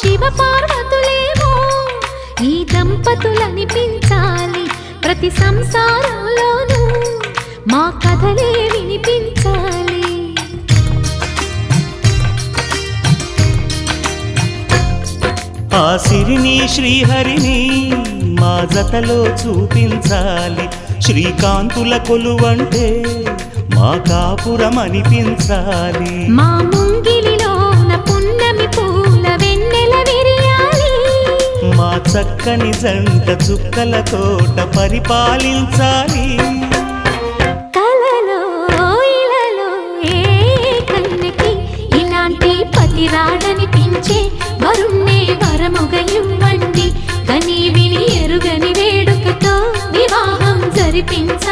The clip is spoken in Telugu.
శివ పార్వతులేమో ఈ దంపతులనిపించాలి, ప్రతి సంసారంలోనూ మా కథలే వినిపించాలి. ఆ సిరిని శ్రీహరిని మా జతలో చూపించాలి, శ్రీకాంతుల కొలువంటే మా కాపురం అనిపించాలి. మా ముంగిలిలోన పున్నమి పూల వెన్నెల విరియాలి, మా చక్కని జంట చుక్కల తోట పరిపాలించాలి. కలలో ఇలలో ఏ కన్నెకి ఇలాంటి పతి రాడనిపించే వరుణ్ణే వరముగ ఇవ్వండి, కని విని ఎరుగని వేడుకతో వివాహం జరిపించండి.